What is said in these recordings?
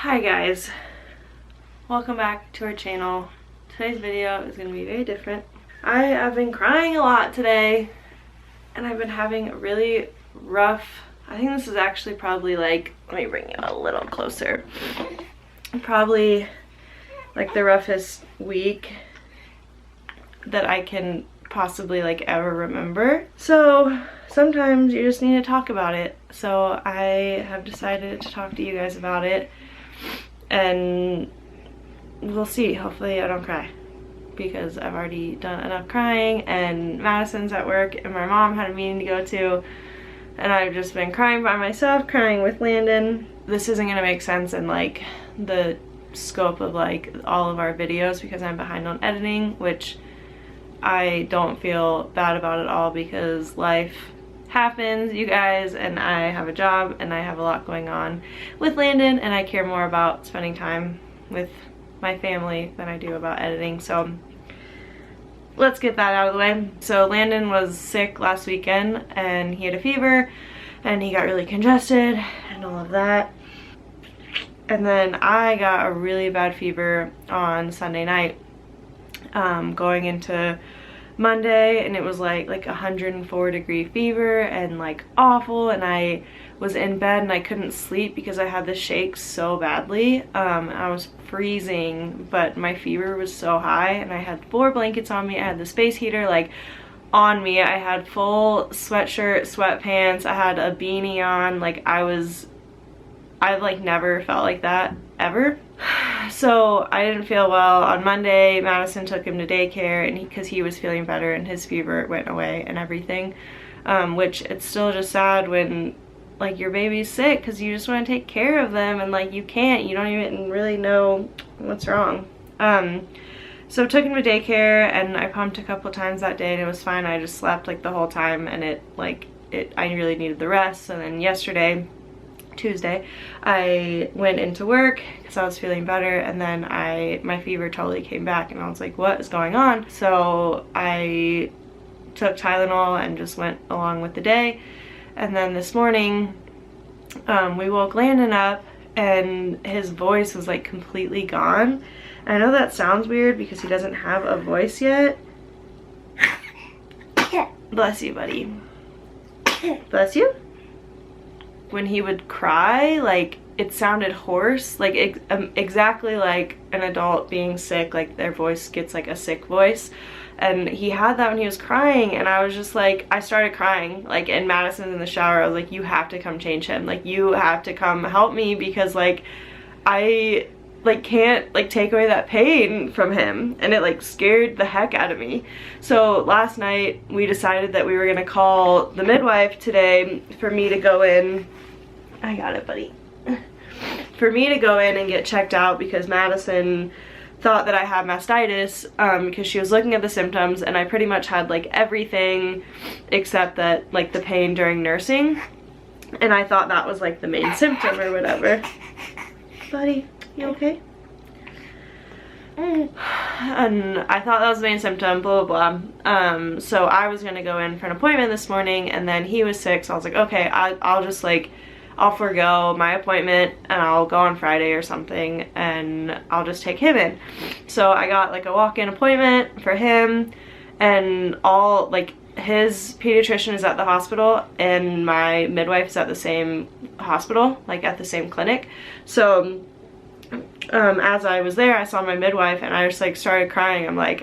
Hi guys, welcome back to our channel. Today's video is going to be very different. I have been crying a lot today and I've been having a really rough, I think this is actually probably like, let me bring you a little closer, probably like the roughest week that I can possibly like ever remember. So sometimes you just need to talk about it. So I have decided to talk to you guys about it, and we'll see. Hopefully I don't cry, because I've already done enough crying, and Madison's at work and my mom had a meeting to go to, and I've just been crying by myself, crying with Landon. This isn't gonna make sense in like the scope of like all of our videos because I'm behind on editing, which I don't feel bad about at all because life happens, you guys, and I have a job and I have a lot going on with Landon, and I care more about spending time with my family than I do about editing. So let's get that out of the way. So Landon was sick last weekend and he had a fever and he got really congested and all of that. And then I got a really bad fever on Sunday night, going into Monday, and it was like 104-degree fever and like awful, and I was in bed and I couldn't sleep because I had the shakes so badly. I was freezing, but my fever was so high, and I had 4 blankets on me. I had the space heater like on me. I had full sweatshirt, sweatpants, I had a beanie on. Like I've like never felt like that ever. So I didn't feel well. On Monday, Madison took him to daycare, and because he was feeling better and his fever went away and everything, which it's still just sad when like your baby's sick because you just want to take care of them and like you don't even really know what's wrong. So took him to daycare and I pumped a couple times that day and it was fine. I just slept like the whole time, and I really needed the rest. And then yesterday, Tuesday, I went into work because I was feeling better, and then my fever totally came back and I was like, what is going on? So I took Tylenol and just went along with the day. And then this morning we woke Landon up and his voice was like completely gone. And I know that sounds weird because he doesn't have a voice yet. Bless you, buddy. Bless you. When he would cry, like it sounded hoarse, like exactly like an adult being sick, like their voice gets like a sick voice. And he had that when he was crying, and I was just like, I started crying, like, and Madison's in the shower. I was like, you have to come change him, like you have to come help me, because like I like can't like take away that pain from him, and it like scared the heck out of me. So last night we decided that we were gonna call the midwife today for me to go in. I got it, buddy. For me to go in and get checked out, because Madison thought that I had mastitis, because she was looking at the symptoms, and I pretty much had like everything except that like the pain during nursing, and I thought that was like the main symptom or whatever. Buddy, you okay? And I thought that was the main symptom, blah blah blah. So I was gonna go in for an appointment this morning, and then he was sick, so I was like, okay, I'll just like, I'll forego my appointment and I'll go on Friday or something, and I'll just take him in. So I got like a walk-in appointment for him, and all like his pediatrician is at the hospital and my midwife is at the same hospital, like at the same clinic. So as I was there, I saw my midwife and I just like started crying. I'm like,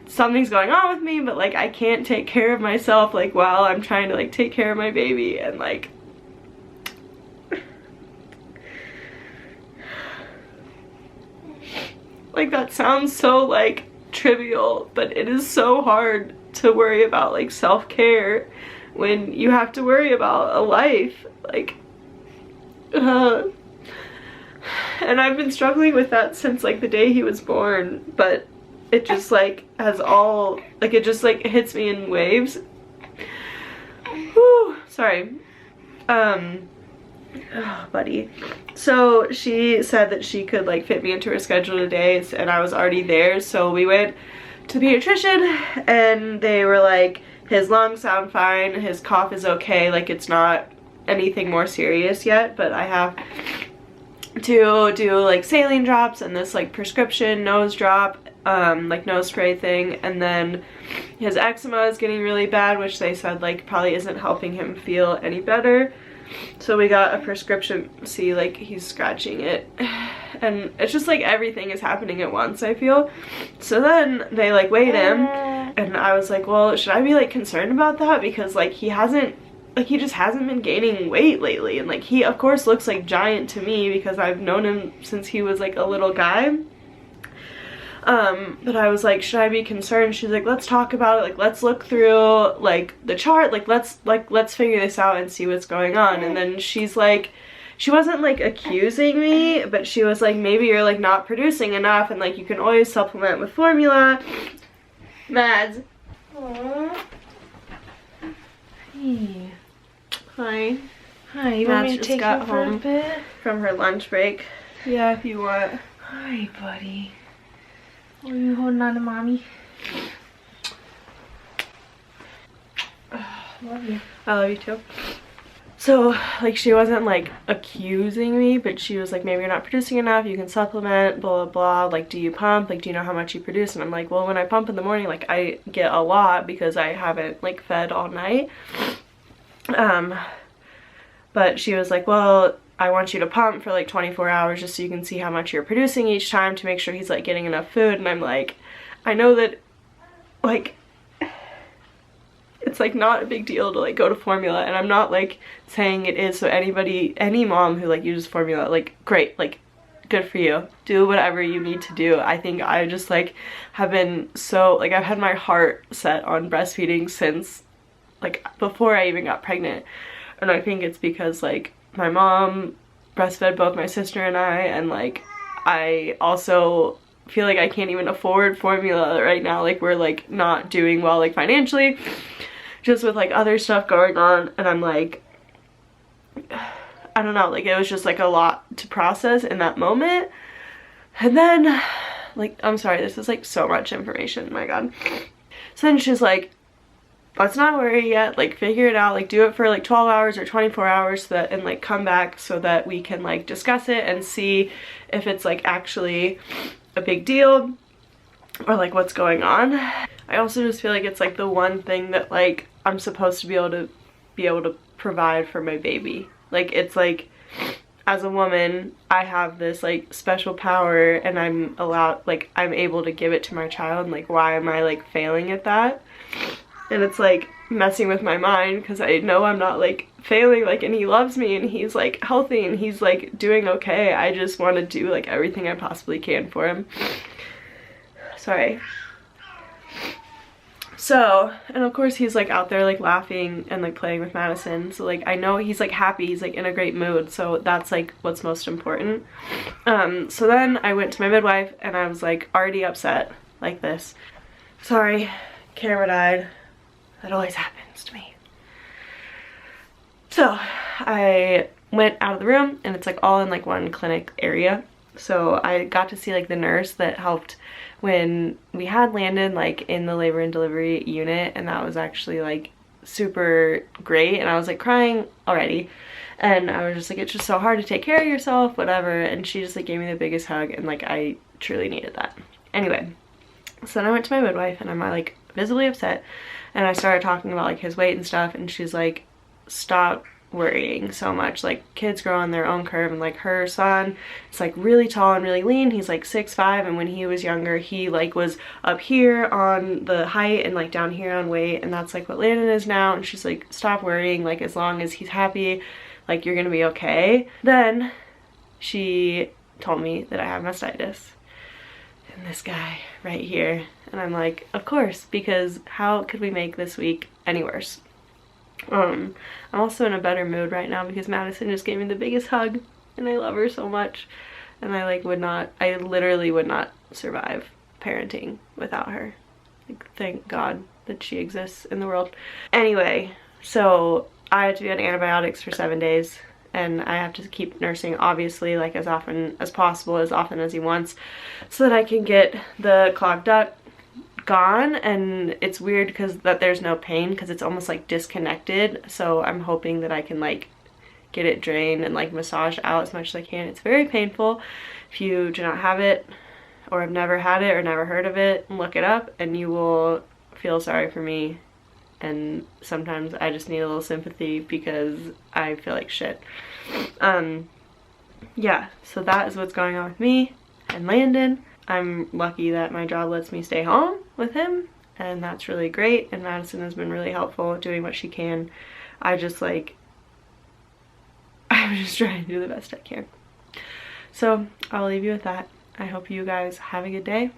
something's going on with me, but like I can't take care of myself like while I'm trying to like take care of my baby. And like that sounds so like trivial, but it is so hard to worry about like self-care when you have to worry about a life. Like and I've been struggling with that since like the day he was born, but it just like has all like, it just like hits me in waves. Whew, sorry. Oh, buddy. So she said that she could like fit me into her schedule today, and I was already there. So we went to the pediatrician and they were like, his lungs sound fine, his cough is okay, like it's not anything more serious yet, but I have to do like saline drops and this like prescription nose drop, like nose spray thing, and then his eczema is getting really bad, which they said like probably isn't helping him feel any better. So we got a prescription. See, like he's scratching it, and it's just like everything is happening at once, I feel. So then they like weighed him, and I was like, well, should I be like concerned about that, because like he just hasn't been gaining weight lately, and like he of course looks like giant to me because I've known him since he was like a little guy. But I was like, should I be concerned? She's like, let's talk about it, like let's look through like the chart, like let's figure this out and see what's going on. And then she's like, she wasn't like accusing me, but she was like, maybe you're like not producing enough, and like you can always supplement with formula. Mads. Aww. Hey. Hi. Hi, you want me to take you for a bit? From her lunch break. Yeah, if you want. Hi, buddy. Are you holding on to mommy? Love you. I love you too. So, like, she wasn't like accusing me, but she was like, maybe you're not producing enough, you can supplement, blah, blah, blah. Like, do you pump? Like, do you know how much you produce? And I'm like, well, when I pump in the morning, like, I get a lot because I haven't like fed all night. But she was like, well, I want you to pump for like 24 hours just so you can see how much you're producing each time to make sure he's like getting enough food. And I'm like, I know that like it's like not a big deal to like go to formula, and I'm not like saying it is, so any mom who like uses formula, like great, like good for you, do whatever you need to do. I think I just like have been so like, I've had my heart set on breastfeeding since like before I even got pregnant, and I think it's because like my mom breastfed both my sister and I, and like I also feel like I can't even afford formula right now. Like we're like not doing well like financially, just with like other stuff going on, and I'm like, I don't know, like it was just like a lot to process in that moment. And then like, I'm sorry, this is like so much information, my god. So then she's like, let's not worry yet, like figure it out, like do it for like 12 hours or 24 hours so that, and like come back so that we can like discuss it and see if it's like actually a big deal or like what's going on. I also just feel like it's like the one thing that like I'm supposed to be able to provide for my baby. Like it's like, as a woman, I have this like special power, and I'm able to give it to my child. Like why am I like failing at that? And it's like messing with my mind because I know I'm not like failing, like, and he loves me and he's like healthy and he's like doing okay. I just want to do like everything I possibly can for him. Sorry. So, and of course he's like out there like laughing and like playing with Madison, so like I know he's like happy, he's like in a great mood, so that's like what's most important. So then I went to my midwife and I was like already upset like this. Sorry, camera died. That always happens to me. So I went out of the room, and it's like all in like one clinic area. So I got to see like the nurse that helped when we had Landon like in the labor and delivery unit, and that was actually like super great. And I was like crying already, and I was just like, it's just so hard to take care of yourself, whatever. And she just like gave me the biggest hug, and like I truly needed that. Anyway, so then I went to my midwife, and I'm like visibly upset, and I started talking about like his weight and stuff, and she's like, stop worrying so much, like kids grow on their own curve, and like her son is like really tall and really lean. He's like 6'5", and when he was younger he like was up here on the height and like down here on weight, and that's like what Landon is now. And she's like, stop worrying, like as long as he's happy, like you're gonna be okay. Then she told me that I have mastitis, and this guy right here, and I'm like, of course, because how could we make this week any worse? I'm also in a better mood right now because Madison just gave me the biggest hug, and I love her so much, and I literally would not survive parenting without her. Like, thank God that she exists in the world. Anyway, so I had to be on antibiotics for 7 days, and I have to keep nursing obviously like as often as possible, as often as he wants, so that I can get the clogged duct gone. And it's weird because that there's no pain because it's almost like disconnected, so I'm hoping that I can like get it drained and like massaged out as much as I can. It's very painful. If you do not have it or have never had it or never heard of it, look it up and you will feel sorry for me. And sometimes I just need a little sympathy because I feel like shit. Yeah, so that is what's going on with me and Landon. I'm lucky that my job lets me stay home with him, and that's really great, and Madison has been really helpful doing what she can. I'm just trying to do the best I can. So I'll leave you with that. I hope you guys have a good day,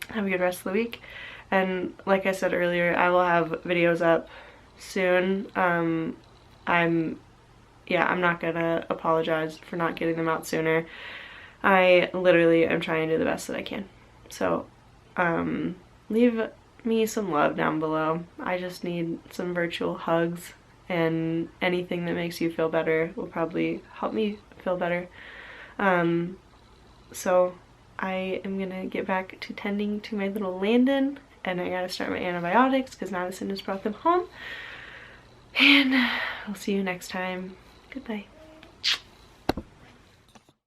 have a good rest of the week, and like I said earlier, I will have videos up soon. I'm not gonna apologize for not getting them out sooner. I literally am trying to do the best that I can. So leave me some love down below. I just need some virtual hugs, and anything that makes you feel better will probably help me feel better. So I am gonna get back to tending to my little Landon, and I gotta start my antibiotics because Madison just brought them home. And I'll see you next time. Goodbye.